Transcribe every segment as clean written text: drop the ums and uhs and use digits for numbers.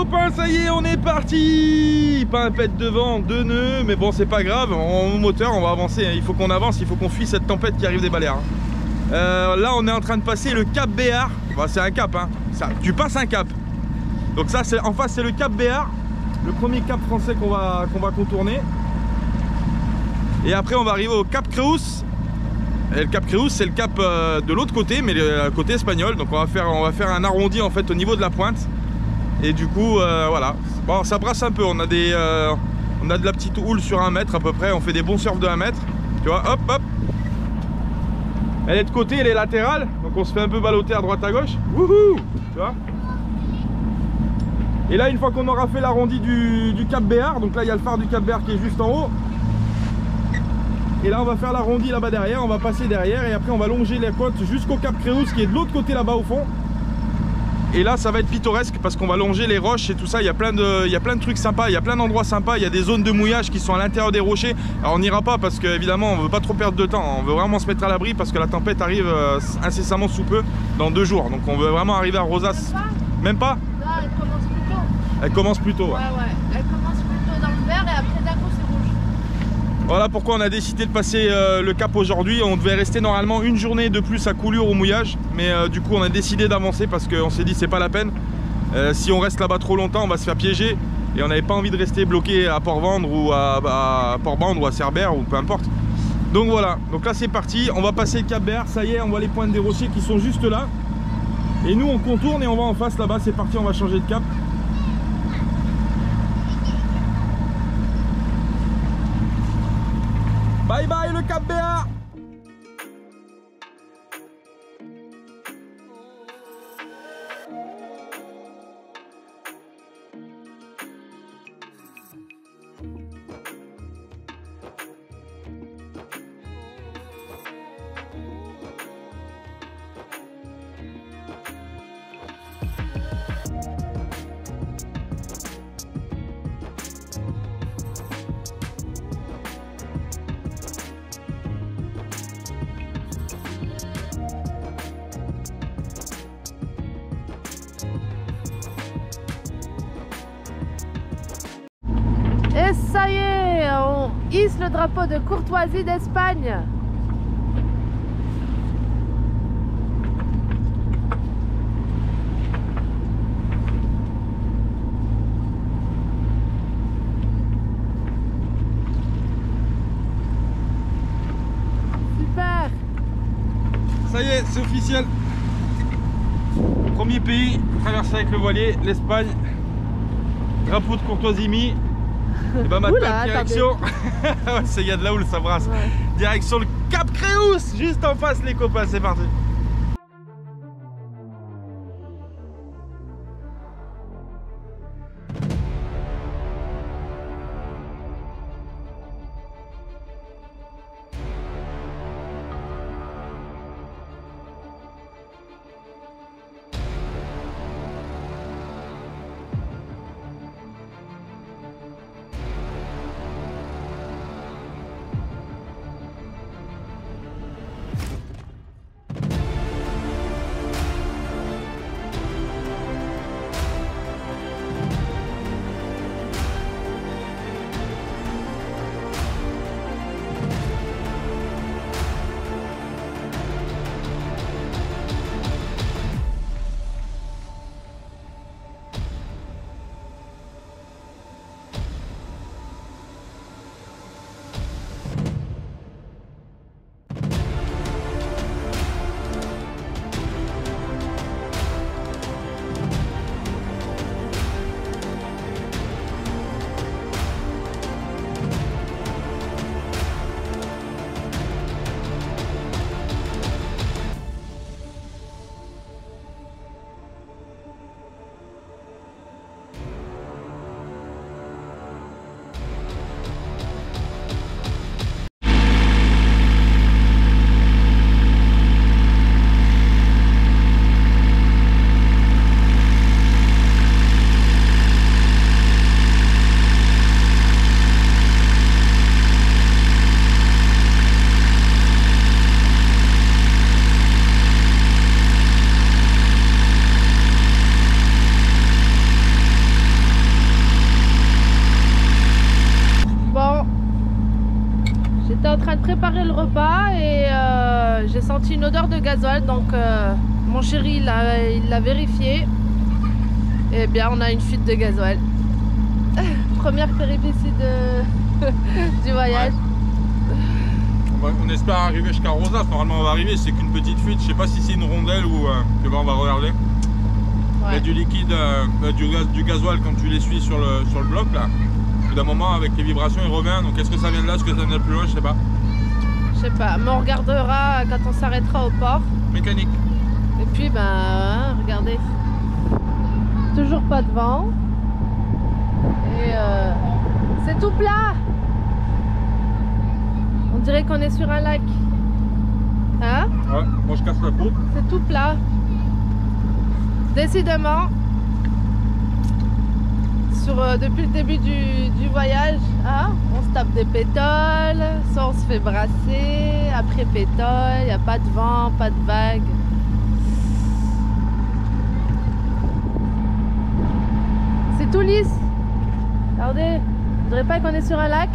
copains, ça y est, on est parti. Pas un pet devant, 2 nœuds, mais bon, c'est pas grave. En moteur, on va avancer. Il faut qu'on avance, il faut qu'on fuit cette tempête qui arrive des Baléares. Là, on est en train de passer le Cap Béar. Bah, c'est un cap, hein. Ça, tu passes un cap. Donc ça, en face, c'est le Cap Béar, le premier cap français qu'on va contourner. Et après, on va arriver au Cap Creus. Et le Cap Creus, c'est le cap de l'autre côté, mais le côté espagnol. Donc on va faire un arrondi en fait au niveau de la pointe. Et du coup, voilà. Bon, ça brasse un peu. On a de la petite houle sur 1 mètre à peu près. On fait des bons surfs de 1 mètre. Tu vois, hop, hop. Elle est de côté, elle est latérale. Donc on se fait un peu balloter à droite à gauche. Wouhou! Tu vois. Et là, une fois qu'on aura fait l'arrondi du Cap Béar, donc là il y a le phare du Cap Béar qui est juste en haut. Et là on va faire l'arrondi là-bas derrière, on va passer derrière et après on va longer les côtes jusqu'au Cap Creus qui est de l'autre côté là-bas au fond. Et là ça va être pittoresque parce qu'on va longer les roches et tout ça, il y a plein de trucs sympas, il y a plein d'endroits sympas, il y a des zones de mouillage qui sont à l'intérieur des rochers. Alors on n'ira pas parce qu'évidemment on veut pas trop perdre de temps, on veut vraiment se mettre à l'abri parce que la tempête arrive incessamment sous peu dans 2 jours. Donc on veut vraiment arriver à Rosas. Même pas? Non, elle commence plus tôt. Elle commence plus tôt, ouais. Ouais, elle commence plus tôt dans le vert et après d'un coup c'est rouge. Voilà pourquoi on a décidé de passer le cap aujourd'hui. On devait rester normalement 1 journée de plus à Coulure au mouillage, mais du coup on a décidé d'avancer parce qu'on s'est dit c'est pas la peine. Si on reste là-bas trop longtemps on va se faire piéger et on n'avait pas envie de rester bloqué à Port-Vendre ou à Port-Vendre ou à Cerbère ou peu importe. Donc voilà, donc là c'est parti, on va passer le Cap Béar, ça y est, on voit les pointes des rochers qui sont juste là. Et nous on contourne et on va en face là-bas, c'est parti, on va changer de cap. Bye bye le Cap Béar. Et ça y est, on hisse le drapeau de courtoisie d'Espagne. Super. Ça y est, c'est officiel. Premier pays traversé avec le voilier, l'Espagne. Drapeau de courtoisie mis. Et bah maintenant direction, il y a de la houle, ça brasse. Ouais. Direction le Cap Creus, juste en face les copains, c'est parti. repas et j'ai senti une odeur de gasoil, donc mon chéri il l'a vérifié. Et bien on a une fuite de gasoil. Première péripétie du voyage. Ouais. On espère arriver jusqu'à Rosas. Normalement on va arriver, c'est qu'une petite fuite. Je sais pas si c'est une rondelle ou on va regarder. Ouais. Il y a du liquide, du gasoil quand tu l'essuies sur le bloc là. Au bout d'un moment avec les vibrations il revient. Donc est-ce que ça vient de là, est-ce que ça vient de plus loin, je sais pas. Je sais pas, mais on regardera quand on s'arrêtera au port. Mécanique. Et puis ben regardez. Toujours pas de vent. Et c'est tout plat. On dirait qu'on est sur un lac. Hein? Ouais, moi je casse la peau. C'est tout plat. Décidément, depuis le début du voyage, hein, on se tape des pétoles, soit on se fait brasser, après pétole, il n'y a pas de vent, pas de vagues. C'est tout lisse. Regardez, je dirais pas qu'on est sur un lac.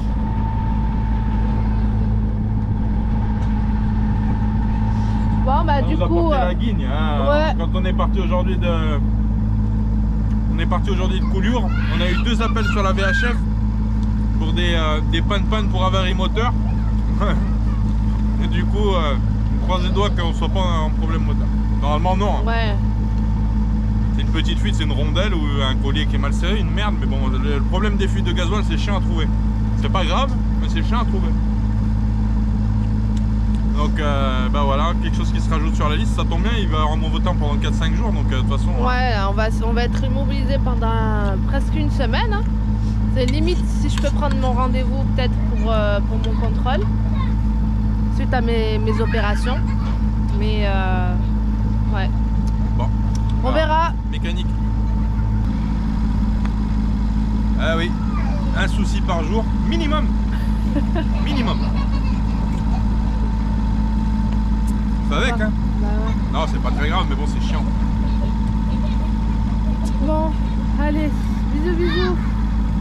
Bon bah du coup la guigne, hein. Ouais. Quand on est parti aujourd'hui de Collioure, on a eu 2 appels sur la VHF pour des pannes pour avarie moteur. Et du coup on croise les doigts qu'on soit pas en problème moteur. Normalement non. Ouais. C'est une petite fuite, c'est une rondelle ou un collier qui est mal serré, une merde, mais bon le problème des fuites de gasoil c'est chiant à trouver. C'est pas grave, mais c'est chiant à trouver. Donc bah voilà, quelque chose qui se rajoute sur la liste, ça tombe bien, il va avoir un mauvais temps pendant 4-5 jours, donc de toute façon... Ouais, on va être immobilisé pendant presque une semaine. Hein. C'est limite si je peux prendre mon rendez-vous peut-être pour mon contrôle, suite à mes opérations. Mais ouais. Bon. On verra. Mécanique. Ah oui, un souci par jour, minimum. Minimum. Avec hein. Bah ouais. Non c'est pas très grave mais bon c'est chiant. Bon allez, bisous.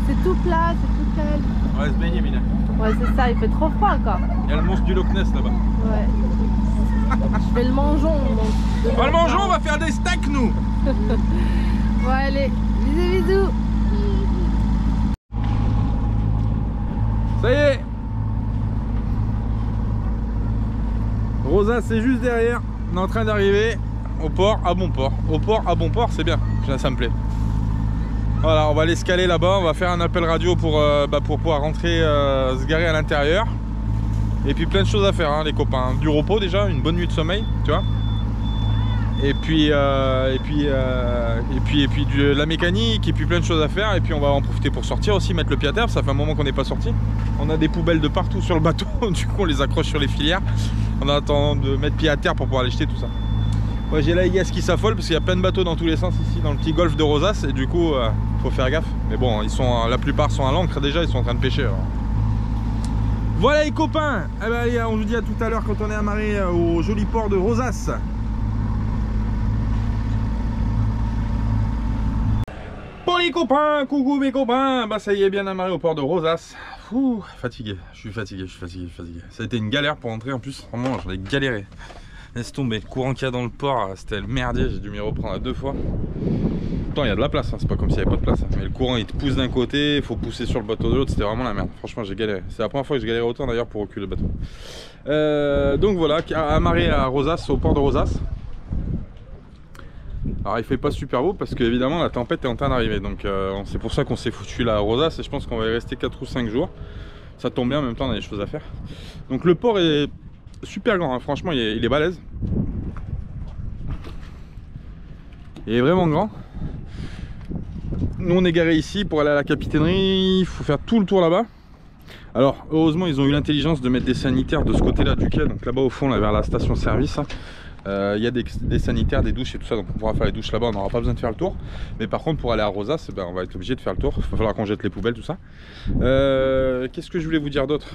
C'est tout plat, c'est tout calme. On va se baigner Mina. Ouais c'est ça, il fait trop froid encore. Il y a le monstre du Loch Ness là-bas. Ouais. Je fais le mangeon. On va le mangeon, on va faire des steaks nous. Bon allez, bisous. Ça y est. Rosas c'est juste derrière, on est en train d'arriver au port à bon port. Au port à bon port c'est bien, ça me plaît. Voilà, on va aller se caler là-bas, on va faire un appel radio pour pouvoir rentrer, se garer à l'intérieur. Et puis plein de choses à faire hein, les copains. Du repos déjà, une bonne nuit de sommeil, tu vois. Et puis de la mécanique, et puis plein de choses à faire. Et puis on va en profiter pour sortir aussi, mettre le pied à terre, ça fait un moment qu'on n'est pas sorti. On a des poubelles de partout sur le bateau, du coup on les accroche sur les filières en attendant de mettre pied à terre pour pouvoir aller jeter tout ça. Ouais, j'ai la IGAS qui s'affole parce qu'il y a plein de bateaux dans tous les sens ici dans le petit golfe de Rosas et du coup faut faire gaffe. Mais bon, la plupart sont à l'ancre déjà, ils sont en train de pêcher. Alors. Voilà les copains, eh ben, allez, on vous dit à tout à l'heure quand on est amarré au joli port de Rosas. Bon les copains, coucou mes copains, bah ça y est, bien amarré au port de Rosas. Ouh, fatigué, je suis fatigué. Ça a été une galère pour rentrer en plus, vraiment j'en ai galéré. Laisse tomber, le courant qu'il y a dans le port, c'était le merdier, j'ai dû m'y reprendre à 2 fois. Pourtant il y a de la place, hein. C'est pas comme s'il n'y avait pas de place. Hein. Mais le courant il te pousse d'un côté, il faut pousser sur le bateau de l'autre, c'était vraiment la merde. Franchement j'ai galéré. C'est la première fois que je galérais autant d'ailleurs pour reculer le bateau. Donc voilà, amarré à Rosas, au port de Rosas. Alors il fait pas super beau parce que évidemment la tempête est en train d'arriver. Donc c'est pour ça qu'on s'est foutu là à Rosas et je pense qu'on va y rester 4 ou 5 jours. Ça tombe bien, en même temps on a des choses à faire. Donc le port est super grand, hein. Franchement il est balèze. Il est vraiment grand. Nous on est garé ici pour aller à la capitainerie, il faut faire tout le tour là-bas. Alors heureusement ils ont eu l'intelligence de mettre des sanitaires de ce côté là du quai, donc là-bas au fond là, vers la station service. Il y a des sanitaires, des douches et tout ça, donc on pourra faire les douches là-bas, on n'aura pas besoin de faire le tour. Mais par contre pour aller à Rosas, on va être obligé de faire le tour, il va falloir qu'on jette les poubelles, tout ça. Qu'est-ce que je voulais vous dire d'autre?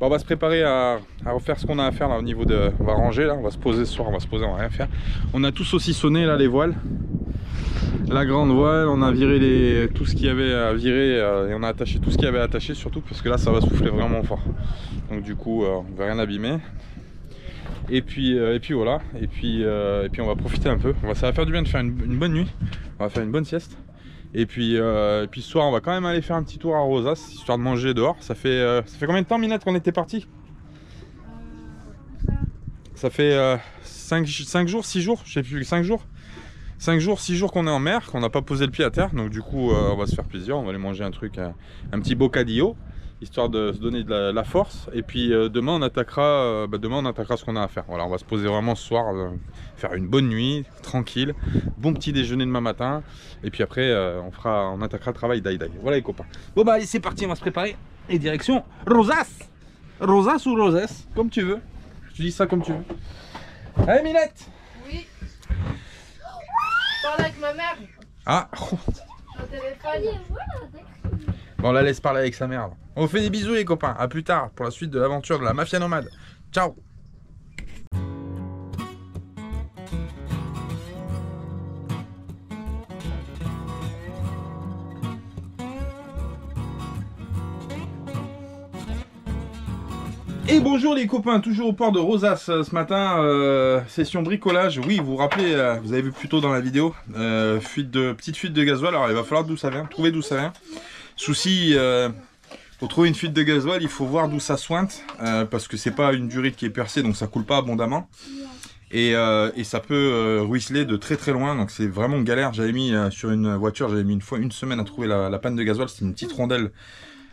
On va se préparer à refaire ce qu'on a à faire là au niveau de... On va ranger là, on va se poser ce soir, on va se poser, on va rien faire. On a tout saucissonné là les voiles. la grande voile, on a viré tout ce qu'il y avait à virer et on a attaché tout ce qu'il y avait à attacher, surtout parce que là ça va souffler vraiment fort. Donc du coup on ne va rien abîmer. Et puis voilà, et puis on va profiter un peu. Ça va faire du bien de faire une bonne nuit, on va faire une bonne sieste. Et puis ce soir on va quand même aller faire un petit tour à Rosas, histoire de manger dehors. Ça fait combien de temps, Minette, qu'on était parti? Ça fait 5 jours, 6 jours, je sais plus, 5 jours. 5 jours, 6 jours qu'on est en mer, qu'on n'a pas posé le pied à terre. Donc du coup on va se faire plaisir, on va aller manger un truc, un petit bocadillo, histoire de se donner de la force. Et puis demain on attaquera ce qu'on a à faire. Voilà, on va se poser vraiment ce soir, faire une bonne nuit, tranquille, bon petit déjeuner demain matin. Et puis après on attaquera le travail d'Aïdaï. Voilà les copains. Bon bah allez, c'est parti, on va se préparer. Et direction Rosas. Rosas ou Rosas, comme tu veux. Je dis ça comme tu veux. Allez Minette. Oui. Je parle avec ma mère. Ah. Au téléphone. Bon, on la laisse parler avec sa mère. On vous fait des bisous les copains, à plus tard pour la suite de l'aventure de la Mafia Nomade. Ciao. Et bonjour les copains, toujours au port de Rosas ce matin, session bricolage. Oui, vous vous rappelez, vous avez vu plus tôt dans la vidéo, petite fuite de gasoil. Alors il va falloir trouver d'où ça vient. Souci, pour trouver une fuite de gasoil, il faut voir d'où ça sointe, parce que c'est pas une durite qui est percée, donc ça coule pas abondamment. Et ça peut ruisseler de très très loin, donc c'est vraiment galère. J'avais mis sur une voiture, j'avais mis une semaine à trouver la panne de gasoil. C'était une petite rondelle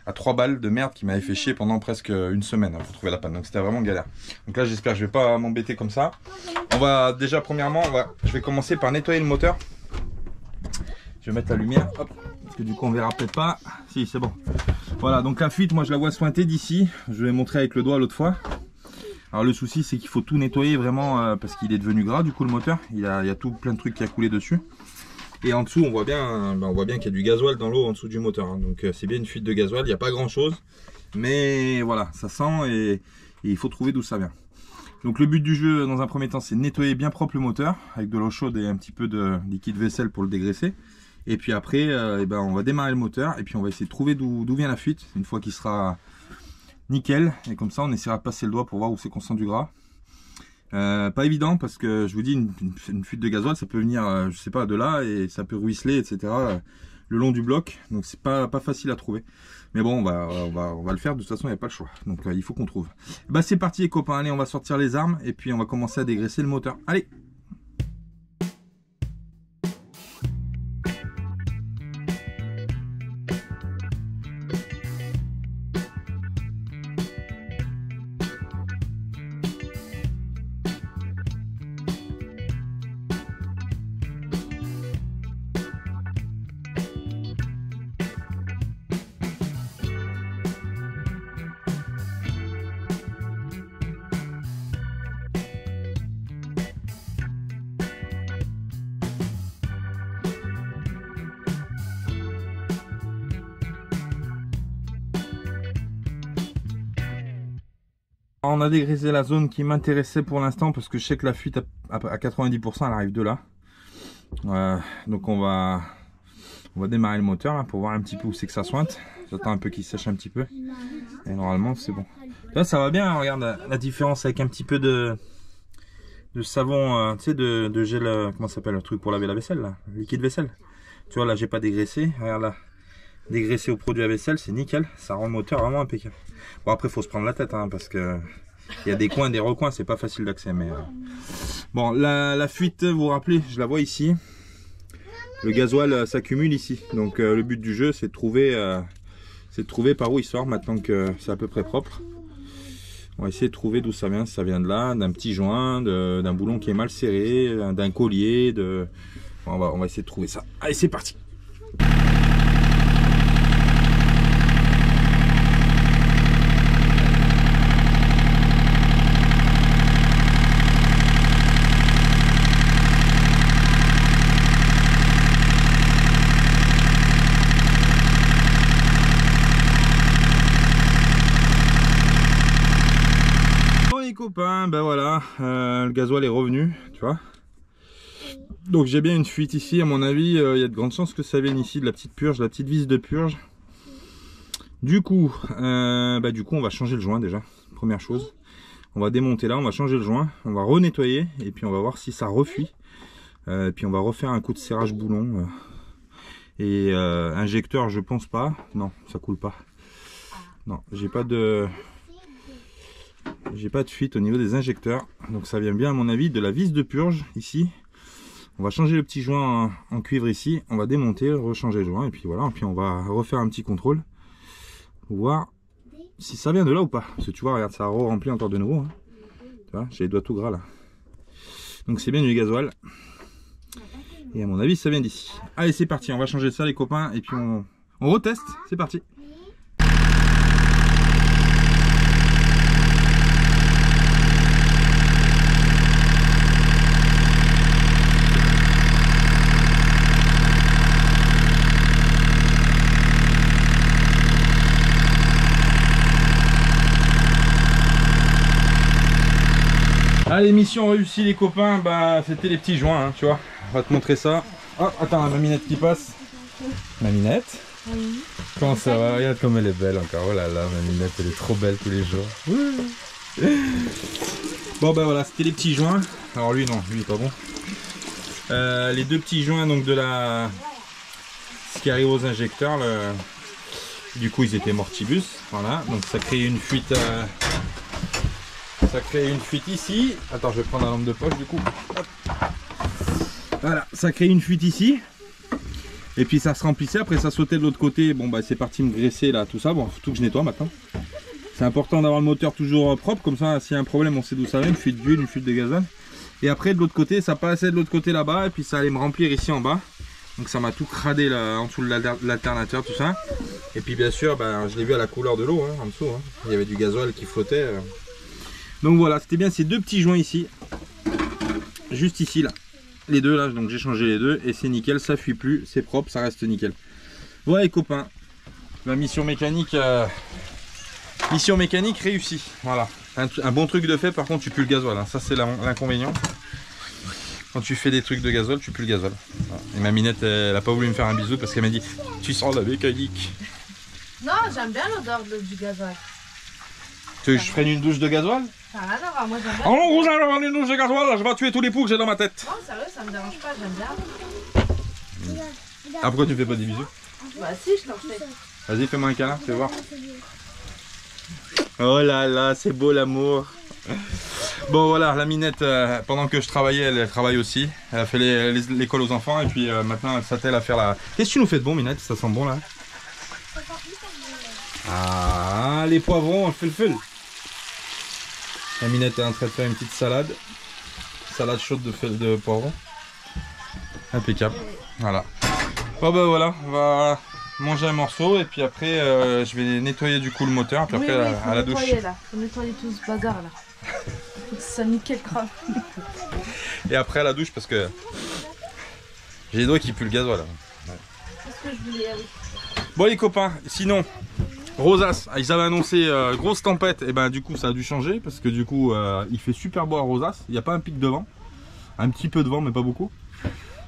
à 3 balles de merde qui m'avait fait chier pendant presque une semaine pour trouver la panne, donc c'était vraiment galère. Donc là j'espère que je vais pas m'embêter comme ça. On va déjà premièrement, je vais commencer par nettoyer le moteur. Je vais mettre la lumière, hop, parce que du coup on verra peut-être pas. Si, c'est bon. Voilà, donc la fuite, moi je la vois sointée d'ici. Je vais montrer avec le doigt l'autre fois. Alors le souci c'est qu'il faut tout nettoyer vraiment parce qu'il est devenu gras du coup le moteur. Il y a tout plein de trucs qui a coulé dessus. Et en dessous on voit bien qu'il y a du gasoil dans l'eau en dessous du moteur. Donc c'est bien une fuite de gasoil, il n'y a pas grand chose. Mais voilà, ça sent et il faut trouver d'où ça vient. Donc le but du jeu dans un premier temps c'est de nettoyer bien propre le moteur avec de l'eau chaude et un petit peu de liquide vaisselle pour le dégraisser. Et puis après on va démarrer le moteur et puis on va essayer de trouver d'où vient la fuite une fois qu'il sera nickel. Et comme ça on essaiera de passer le doigt pour voir où c'est qu'on sent du gras. Pas évident parce que je vous dis une fuite de gasoil ça peut venir je sais pas de là et ça peut ruisseler etc. Le long du bloc, donc c'est pas facile à trouver. Mais bon on va le faire, de toute façon il n'y a pas le choix. Donc il faut qu'on trouve. Bah c'est parti les copains, allez on va sortir les armes et puis on va commencer à dégraisser le moteur. Allez. On a dégraissé la zone qui m'intéressait pour l'instant parce que je sais que la fuite à 90% elle arrive de là. Donc on va démarrer le moteur là, pour voir un petit peu où c'est que ça sointe. J'attends un peu qu'il sèche un petit peu et normalement c'est bon. Là ça va bien, regarde la différence avec un petit peu de savon, tu sais de gel, comment ça s'appelle le truc pour laver la vaisselle là, liquide vaisselle. Tu vois là j'ai pas dégraissé, regarde là. Dégraissé au produit à vaisselle, c'est nickel, ça rend le moteur vraiment impeccable. Bon après faut se prendre la tête hein, parce que il y a des coins, des recoins, c'est pas facile d'accès. Mais bon la fuite, vous vous rappelez, je la vois ici. Le gasoil s'accumule ici, donc le but du jeu c'est de trouver par où il sort maintenant que c'est à peu près propre. On va essayer de trouver d'où ça vient. Ça vient de là, d'un petit joint, d'un boulon qui est mal serré, d'un collier. On va essayer de trouver ça. Allez c'est parti. Copains, ben voilà, le gasoil est revenu, tu vois. Donc j'ai bien une fuite ici, à mon avis, il y a de grandes chances que ça vienne ici de la petite purge, la petite vis de purge. Du coup, on va changer le joint déjà, première chose. On va démonter là, on va changer le joint, on va renettoyer et puis on va voir si ça refuit. Puis on va refaire un coup de serrage boulon. Et injecteur, je pense pas. Non, ça coule pas. Non, j'ai pas de fuite au niveau des injecteurs. Donc ça vient bien à mon avis de la vis de purge ici. On va changer le petit joint en cuivre ici, on va démonter, rechanger le joint et puis voilà, puis on va refaire un petit contrôle pour voir si ça vient de là ou pas. Parce que tu vois, regarde, ça a rempli encore de nouveau. Hein. Tu vois, j'ai les doigts tout gras là. Donc c'est bien du gasoil. Et à mon avis, ça vient d'ici. Allez, c'est parti, on va changer ça les copains et puis on reteste, c'est parti. Allez, mission réussie les copains, c'était les petits joints, hein, tu vois. On va te montrer ça. Oh, attends, la maminette qui passe. Maminette. Oui. Comment ça va? Regarde comme elle est belle encore. Oh là là, Maminette, elle est trop belle tous les jours. Bon voilà, c'était les petits joints. Alors lui non, lui il est pas bon. Les deux petits joints donc de la... Ce qui arrive aux injecteurs, du coup ils étaient mortibus. Voilà, donc ça crée une fuite... Ça crée une fuite ici. Attends, je vais prendre la lampe de poche du coup. Hop. Voilà, ça crée une fuite ici. Et puis ça se remplissait, après ça sautait de l'autre côté. Bon c'est parti me graisser là, tout ça. Bon, faut tout que je nettoie maintenant. C'est important d'avoir le moteur toujours propre, comme ça s'il y a un problème on sait d'où ça vient, une fuite d'huile, une fuite de gazole. Et après de l'autre côté, ça passait de l'autre côté là-bas et puis ça allait me remplir ici en bas. Donc ça m'a tout cradé là, en dessous de l'alternateur, tout ça. Et puis bien sûr, je l'ai vu à la couleur de l'eau, hein, en dessous. Hein. Il y avait du gasoil qui flottait. Donc voilà, c'était bien ces deux petits joints ici. Juste ici là. Les deux là, donc j'ai changé les deux et c'est nickel, ça fuit plus, c'est propre, ça reste nickel. Voilà les copains. La mission mécanique réussie. Voilà. Un bon truc de fait, par contre tu pues le gasoil. Hein. Ça c'est l'inconvénient. Quand tu fais des trucs de gasoil, tu pues le gasoil. Voilà. Et ma Minette, elle a pas voulu me faire un bisou parce qu'elle m'a dit tu sens la mécanique. Non, j'aime bien l'odeur du gasoil. Tu veux que je prenne une douche de gasoil? Ça n'a rien à voir, moi j'aime bien. Oh non, vous allez avoir une douche de gasoil, là, je vais tuer tous les poux que j'ai dans ma tête. Non, sérieux, ça me dérange pas, j'aime bien. Ah, pourquoi tu me fais pas des bisous? Bah si, je t'en fais. Vas-y, fais-moi un câlin, fais voir. Oh là là, c'est beau l'amour. Bon voilà, la Minette, pendant que je travaillais, elle travaille aussi. Elle a fait l'école aux enfants et puis maintenant elle s'attelle à faire la... Qu'est-ce que tu nous fais de bon, Minette? Ça sent bon là. Ah, les poivrons, on fait le feu. La Minette est en train de faire une petite salade. Salade chaude de poivrons. Impeccable. Voilà. Bon voilà, on va manger un morceau et puis après je vais nettoyer du coup le moteur. Puis après à la douche. Là. Faut nettoyer tout ce bazar là. Faut que ça nickel crame. Et après à la douche parce que j'ai les doigts qui puent le gasoil. Ouais. C'est ce que je voulais, oui. Bon les copains, sinon Rosas, ils avaient annoncé grosse tempête, et du coup ça a dû changer parce que du coup il fait super beau à Rosas, il n'y a pas un pic de vent, un petit peu de vent mais pas beaucoup.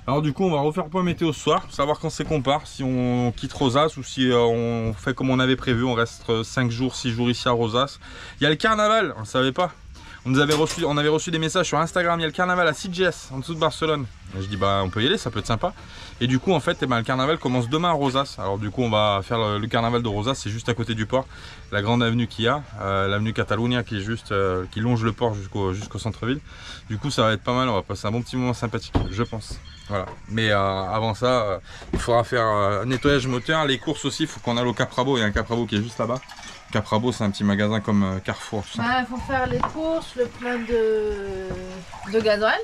Alors du coup on va refaire point météo ce soir, savoir quand c'est qu'on part, si on quitte Rosas ou si on fait comme on avait prévu, on reste 5 jours, 6 jours ici à Rosas. Il y a le carnaval, on ne savait pas. On avait reçu des messages sur Instagram, il y a le carnaval à CGS en dessous de Barcelone. Et je dis on peut y aller, ça peut être sympa. Et du coup en fait le carnaval commence demain à Rosas. Alors du coup on va faire le carnaval de Rosas, c'est juste à côté du port. La grande avenue qu'il y a, l'avenue Catalunya qui est juste qui longe le port jusqu'au centre-ville. Du coup ça va être pas mal, on va passer un bon petit moment sympathique, je pense. Voilà. Mais avant ça, il faudra faire un nettoyage moteur, les courses aussi, il faut qu'on aille au Caprabo, il y a un Caprabo qui est juste là-bas. Caprabo c'est un petit magasin comme Carrefour. Il faut faire les courses, le plein de gasoil.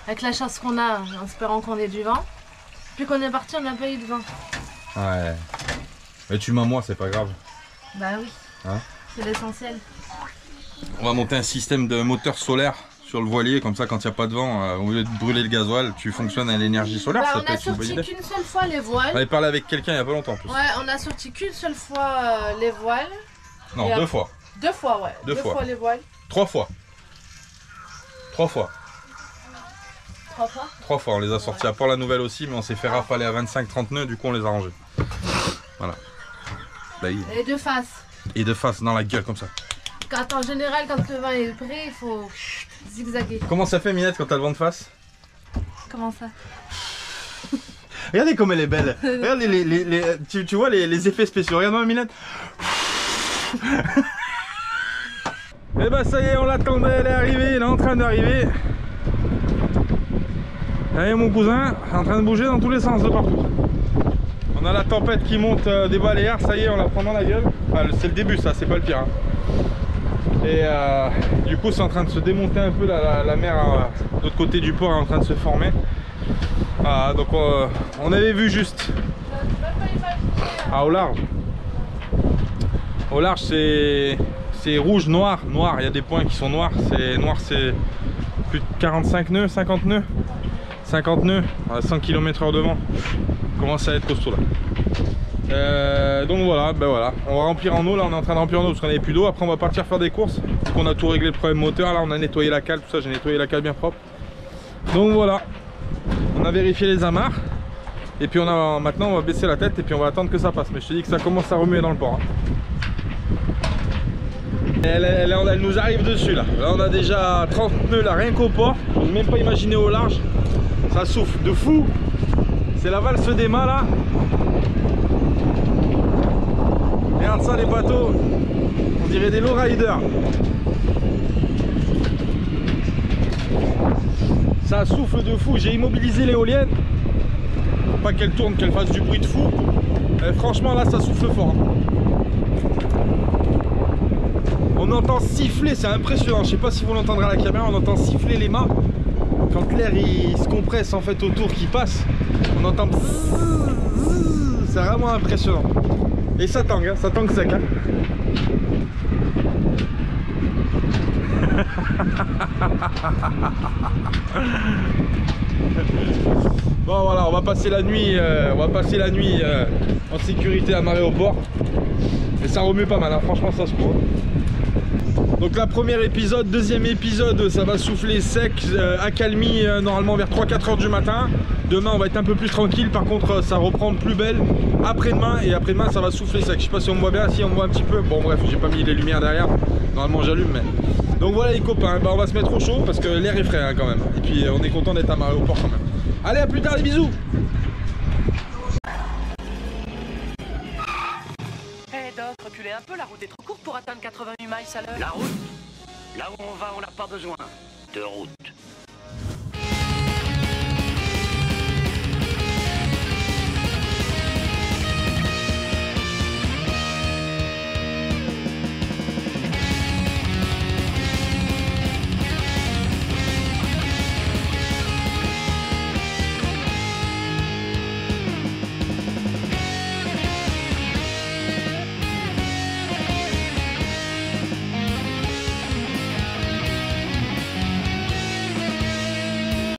Avec la chasse qu'on a, en espérant qu'on ait du vent. Puis qu'on est parti, on n'a pas eu de vent. Ouais. Mais tu m'as moi, c'est pas grave. Bah oui. Hein, c'est l'essentiel. On va monter un système de moteur solaire sur le voilier, comme ça quand il n'y a pas de vent, au lieu de brûler le gasoil, tu fonctionnes à l'énergie solaire. Ça peut être une bonne idée. On a sorti qu'une seule fois les voiles. On avait parlé avec quelqu'un il n'y a pas longtemps en plus. Ouais, on a sorti qu'une seule fois les voiles. Non, deux fois. Deux fois, ouais. Deux fois les voiles. 3 fois. 3 fois. 3 fois. 3 fois, on les a sortis à Port-la-Nouvelle aussi, mais on s'est fait rafaler à 25-30 nœuds, du coup on les a rangés. Voilà. Là, Et de face. Et de face, dans la gueule comme ça. Quand, en général, quand le vent est prêt, il faut zigzaguer. Comment ça fait, Minette, quand t'as le vent de face? Comment ça? Regardez comme elle est belle. Regarde tu vois les effets spéciaux. Regarde-moi, Minette. Et bah ça y est, on l'attendait, elle est arrivée, elle est en train d'arriver. Allez, mon cousin, en train de bouger dans tous les sens de partout. On a la tempête qui monte des Baléares, ça y est, on la prend dans la gueule. Enfin, c'est le début, ça, c'est pas le pire. Hein. Et du coup, c'est en train de se démonter un peu, la mer de l'autre côté du port est en train de se former. Ah, donc on avait vu juste. Ah, au large. Au large, c'est rouge, noir. Noir, il y a des points qui sont noirs. C'est noir, c'est plus de 45 nœuds, 50 nœuds. 50 nœuds à 100 km/h de vent. Commence à être costaud là. Donc voilà, ben voilà, on va remplir en eau. Là on est en train de remplir en eau parce qu'on n'avait plus d'eau. Après on va partir faire des courses. On a tout réglé le problème moteur. Là on a nettoyé la cale, tout ça, j'ai nettoyé la cale bien propre. Donc voilà, on a vérifié les amarres. Et puis maintenant on va baisser la tête et puis on va attendre que ça passe. Mais je te dis que ça commence à remuer dans le port. Hein. Elle nous arrive dessus là. Là on a déjà 30 nœuds là, rien qu'au port. Je n'ose même pas imaginer au large. Ça souffle de fou. C'est la valse des mâts là. Regarde ça, les bateaux. On dirait des lowriders. Ça souffle de fou. J'ai immobilisé l'éolienne. Pour pas qu'elle tourne, qu'elle fasse du bruit de fou. Et franchement là ça souffle fort. On entend siffler, c'est impressionnant. Je sais pas si vous l'entendrez à la caméra, on entend siffler les mâts. Quand l'air il se compresse en fait autour qui passe, on entend c'est vraiment impressionnant. Et ça tangue, hein, ça tangue sec. Hein. Bon voilà, on va passer la nuit, en sécurité amarré au port. Et ça remue pas mal, hein, franchement ça se trouve. Donc la première épisode, deuxième épisode, ça va souffler sec, accalmie normalement vers 3-4 heures du matin. Demain on va être un peu plus tranquille, par contre ça reprend de plus belle après-demain, et après-demain ça va souffler sec. Je sais pas si on me voit bien, si on me voit un petit peu, bon bref, j'ai pas mis les lumières derrière, normalement j'allume mais... Donc voilà les copains, bah, on va se mettre au chaud parce que l'air est frais hein, quand même. Et puis on est content d'être amarré au port quand même. Allez, à plus tard, les bisous. Doc, reculez un peu, la route est trop courte pour atteindre 88 miles à l'heure. La route? Là où on va, on n'a pas besoin de route.